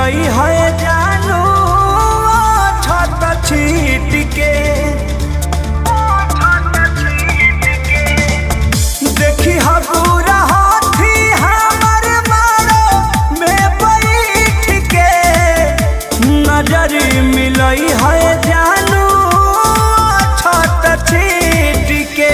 मिलई है जानू छत छीट के देखी पूरा हाथी हमर मारो में बैठ के नजर मिलई है जानू छत छीट के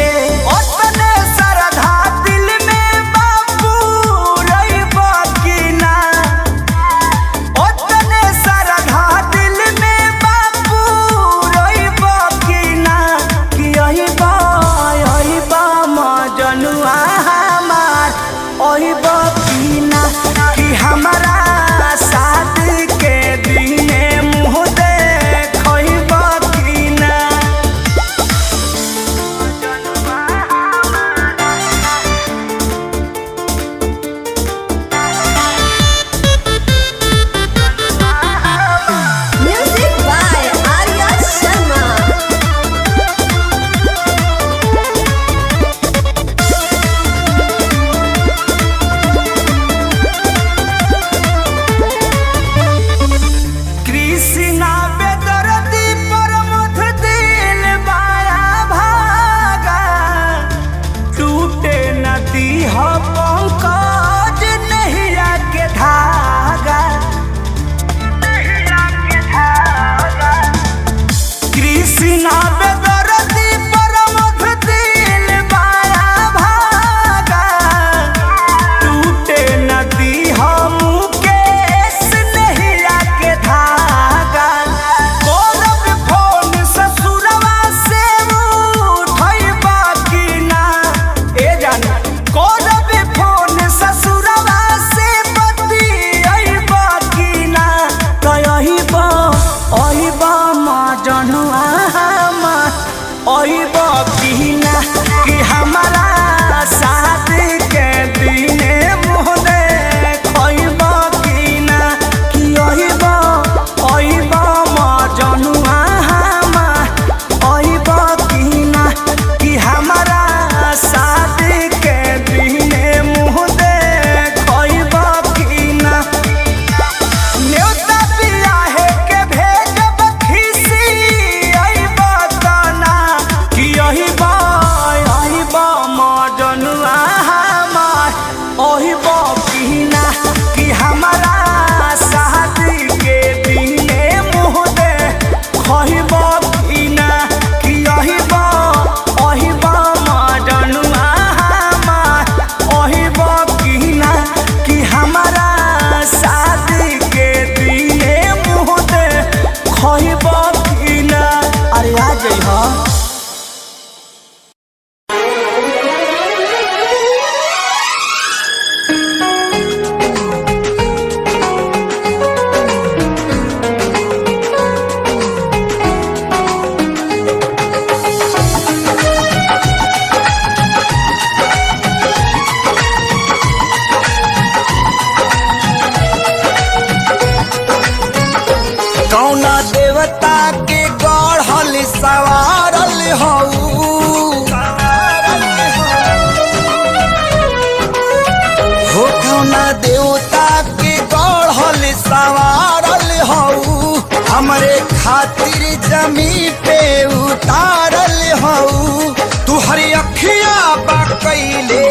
देवता के गढ़ल सवारल हऊ हमरे खातिर जमी पे उतारल हऊ तू हरी अखिया बा कैले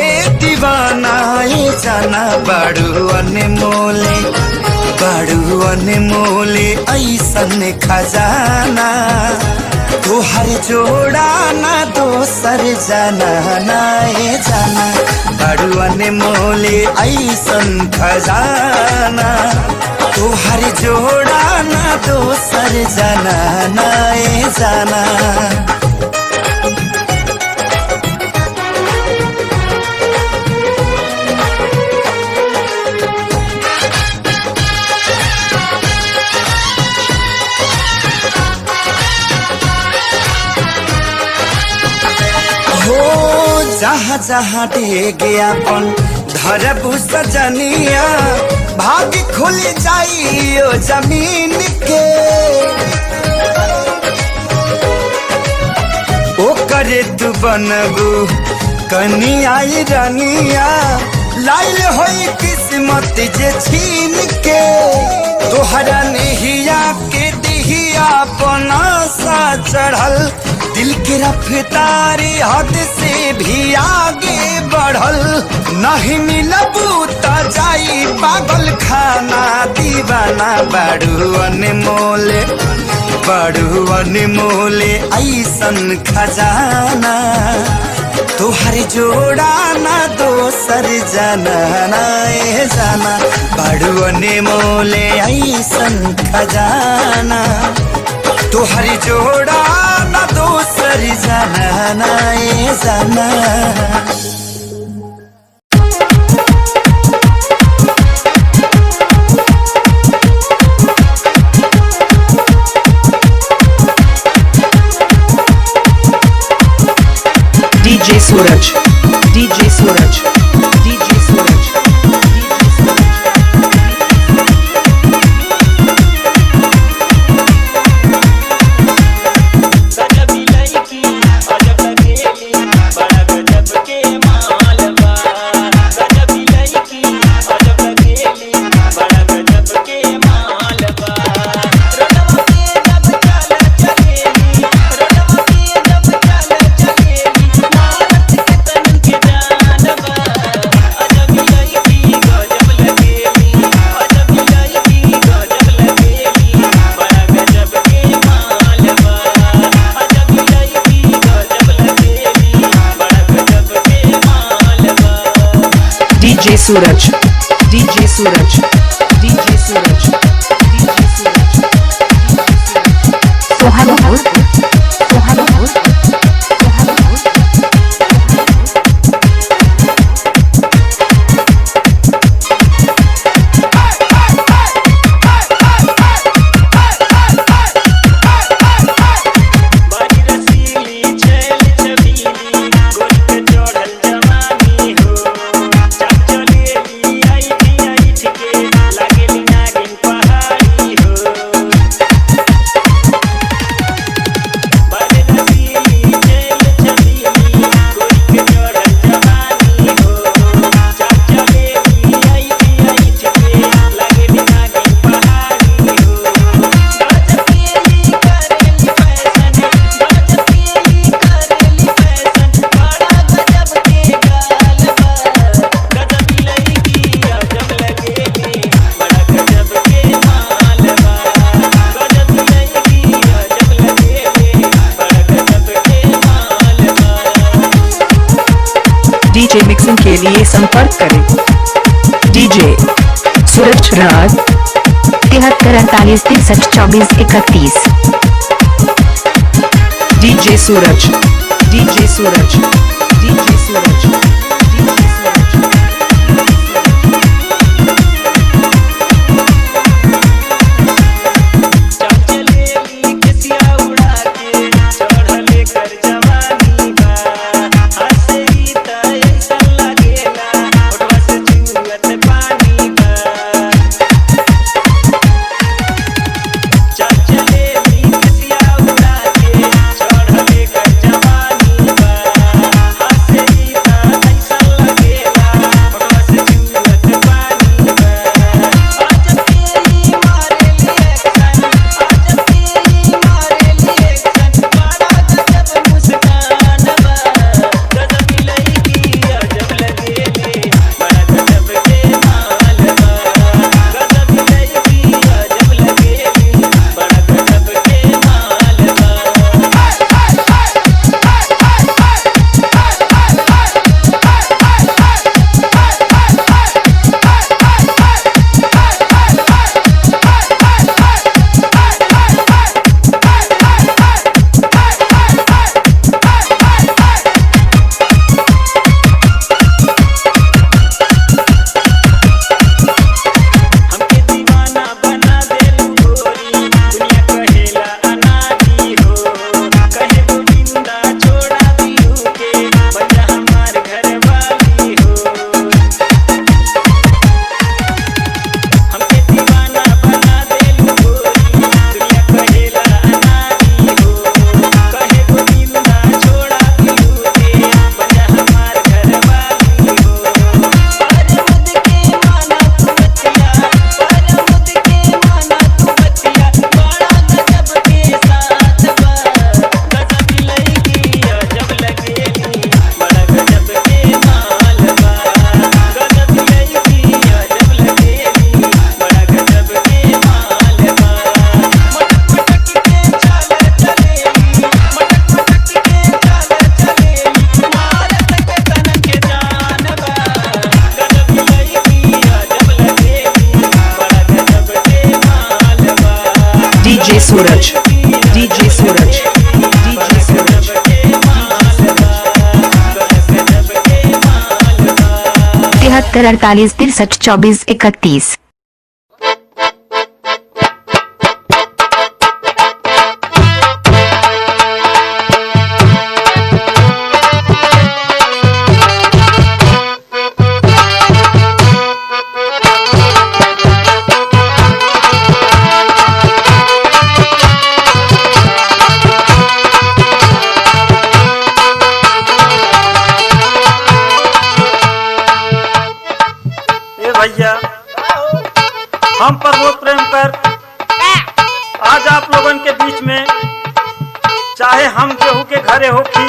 दीवानाए जाना बड़ू अनमोले ऐसन खजाना तू हर जोड़ा ना दोसर जाना नाए जाना बड़ू अनमोले ऐसन खजाना तू हर जोड़ा ना दोसर जाना नाए जाना। जहाँ जहाँ डेगे अपन धरबू सजनिया भाग खुल जाइयो जमीन के ओ करे तू बनबू कनिया रनिया लाइल होई किस्मत जे छीन के तोहरा नेहिया के दिहिया पनासा चढ़ल, दिल के रफ्तारी हद से भी आगे बढ़ल। नहीं मिलबू त जाई पागल खाना, दीवाना बड़ू अनमोले, बड़ू अनमोले ऐसन खजाना। तोहर जोड़ा ना दोसर जाना, ना ए जाना बड़ू अनमोले ऐसन खजाना। तोहर जोड़ा ना दोसर जाना, ना ए जाना। DJ Suraj, DJ Suraj, DJ Suraj, गजबी लड़की अजब लगेली, बड़ा गजब के मालवा। गजबी लड़की अजब लगेली, बड़ा गजब के मालवा। रोडवा पे जब चल चलेली, रोडवा पे जब चल चलेली, मारत के तन के जानवा। अजब लड़की गजब लगेली, अजब लड़की गजब लगेली, बड़ा गजब के मालवा। अजब लड़की गजब लगेली, बड़ा गजब के मालवा। DJ Suraj, DJ Suraj, DJ Suraj, DJ Suraj, Sohanapur, Sohanapur, Sohanapur. बारी रसीली छैल छबीली, गोल पे चढ़ल जवानी हो। चाप चलेली ऐठ ऐठ के, लागेली नागिन पहाड़ी हो। बारी रसीली छैल छबीली, गोल पे चढ़ल जवानी हो। चाप चलेली ऐठ ऐठ के, लागेली नागिन पहाड़ी हो। गजब केली करेली फैशन, गजब केली करेली फैशन, बड़ा गजब के गालवा। गजबी लड़की अजब लगेली, बड़ा गजब के मालवा। गजबी लड़की अजब लगेली, बड़ा गजब के मालवा। DJ मिक्सिंग के लिए संपर्क करें DJ सूरज राज 73 48 63 24 31। DJ Suraj, DJ Suraj, DJ Suraj, DJ Suraj. चाप चलेली केसिया उड़ा के, चढ़ले कर जवानी बा। हंसे ही त ऐसन लागेला, ओठवा से चुअत पानी बा। चाप चलेली केसिया उड़ा के, चढ़ले कर जवानी बा। हंसे ही त सूरज DJ सूरज DJ सूरज 73 48 63 24 31। भैया हम प्रमोद प्रेमकर आज आप लोगन के बीच में चाहे हम केहू के घरे होखी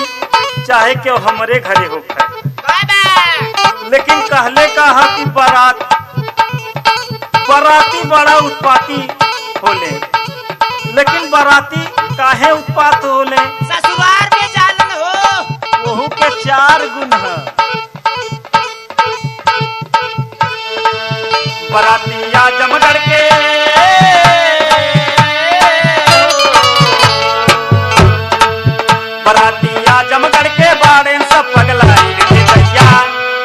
चाहे केहू हमारे घरे होखा, लेकिन कहले कहा कि बाराती बड़ा उत्पाती होले, लेकिन बाराती काहे उत्पात होले? ससुराल में जालन हो वहू के 4 गुण है। बराती आजमगढ़ के बराती आजमगढ़ के बाड़े सब पगलाई रे भैया,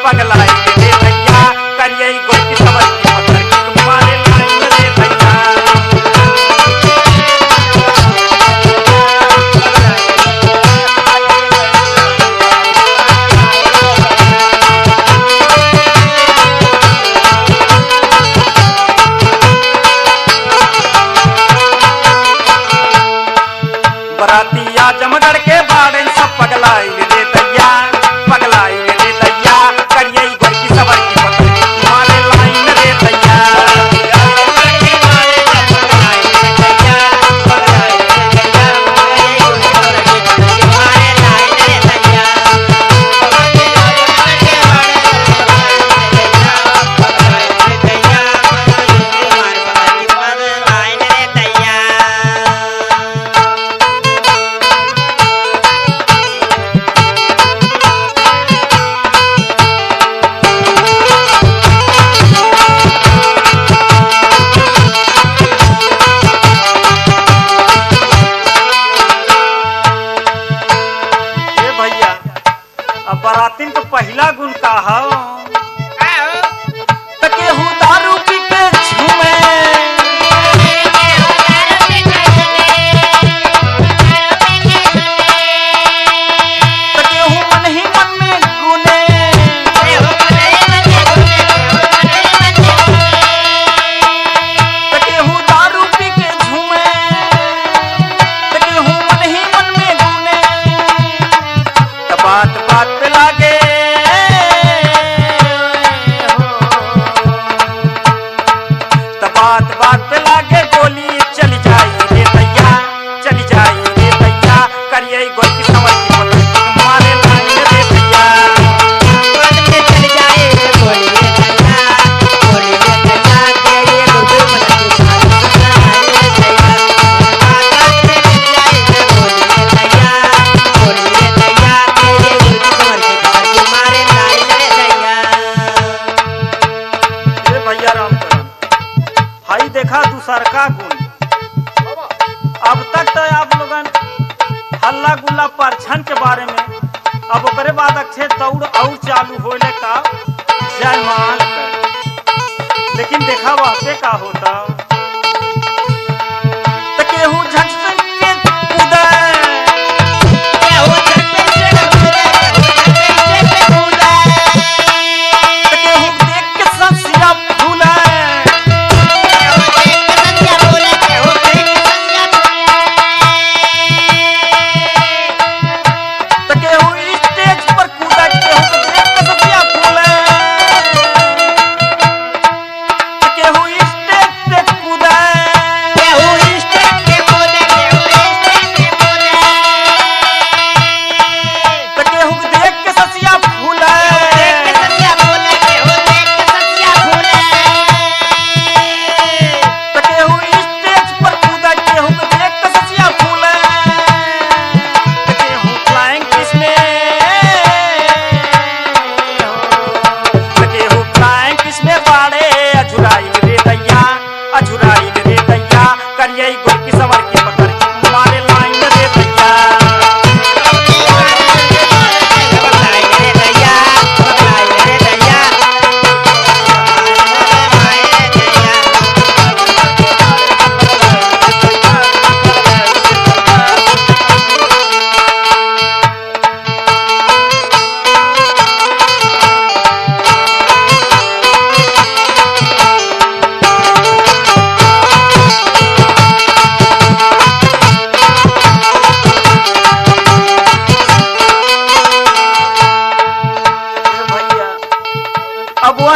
पगलाई रे भैया, करिए गोल की सबर की पत्थर की तुम्हारे लाइन रे भैया। बराती आजमगढ़ के बाड़े सब पगलाई रे दैया, पगलाई रे दैया, करिए गोल की सबर की पत्थर की तुम्हारे लाइन रे दैया। बरातीन तो पहला गुण का हो त केहू दारू पी के झूमे, त केहू मन ही मन में गुने, त केहू दारू पी के झूमे, त केहू मन ही मन में गुने, त बात बात पे लागे बात बात पे लागे गोली चली जाई रे भैया, चली जाई रे भैया, करिए गोल की सवर की पत्थर की तुम्हारे लाइन रे भैया। चली जाए गोली रे भैया, गोली रे भैया, तेरी गुरु मन की भैया राम हाई देखा दूसर का गुण। अब तक तो आप लोगन हल्ला गुल्ला परछन के बारे में, अब ओकरे बाद अच्छे दौड़ और चालू होले का जयमाल कर, लेकिन देखा वहाँ पे का होता तो केहू झट से के कूदे, केहू देख के संसिया फूले,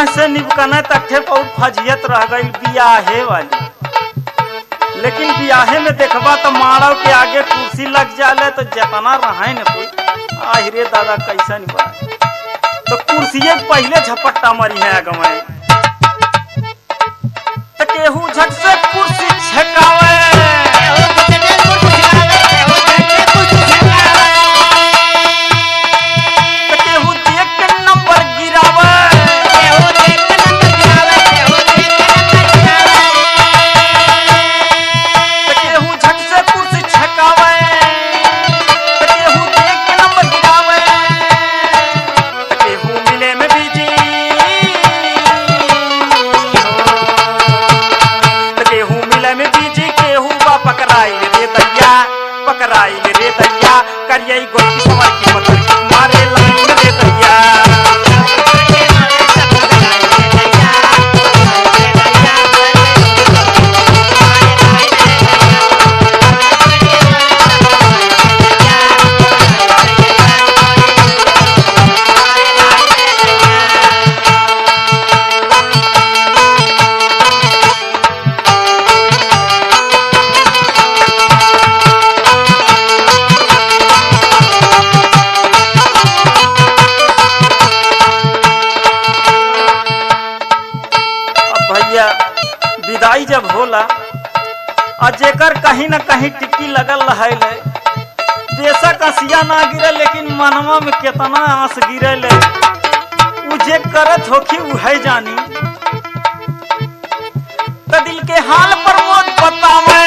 सुबह से निपकने तक थे बहुत फजियत रह गई बियाहे वाली। लेकिन बियाहे में देखबा तो माड़व के आगे कुर्सी लग जाले तो जतना रहे न कोई आहिरे दादा कैसन बा तो कुर्सिये पहले झपट्टा मरी है गवाए तो केहू झट से कुर्सी छकावे तो केहू देख के नंबर गिरावे तो केहू झट से कुर्सी छकावे तो केहू देख के नंबर गिरावे तो केहू मिले में बिजी तो केहू मिले में बिजी केहू बा पकड़ाई रे दैया करिए गोटी समर की मतर की मारे लाइन रे दैया भैया विदाई जब होला और जेकर कहीं न कहीं टिक्की लगल रहे बेशक आसिया ना गिरे लेकिन मनवा में कितना आस गिरे ले उ जे करत होखी उहे जानी तो दिल के हाल पर मत बतावे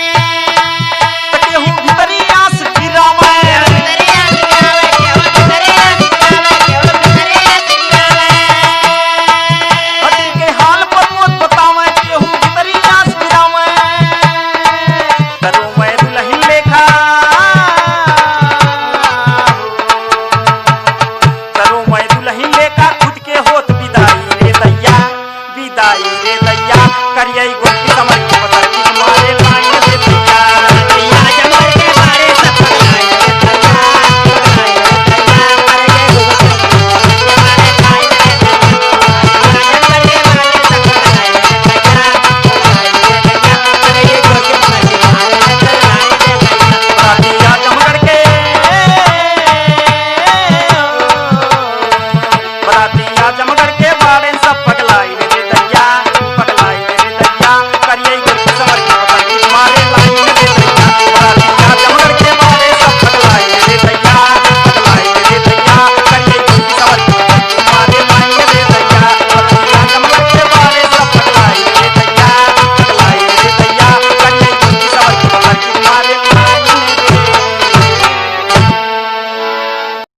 तो केहू भीतरी आस गिरावे दिल के हाल पर मत बतावे केहू भीतरी आस गिरावे करो मैं दुल्हन लेखा करो मैं दुल्हन लेखा खुद के होत विदाई रे दैया करिए गोटी समझ के बता कि मारे लाइन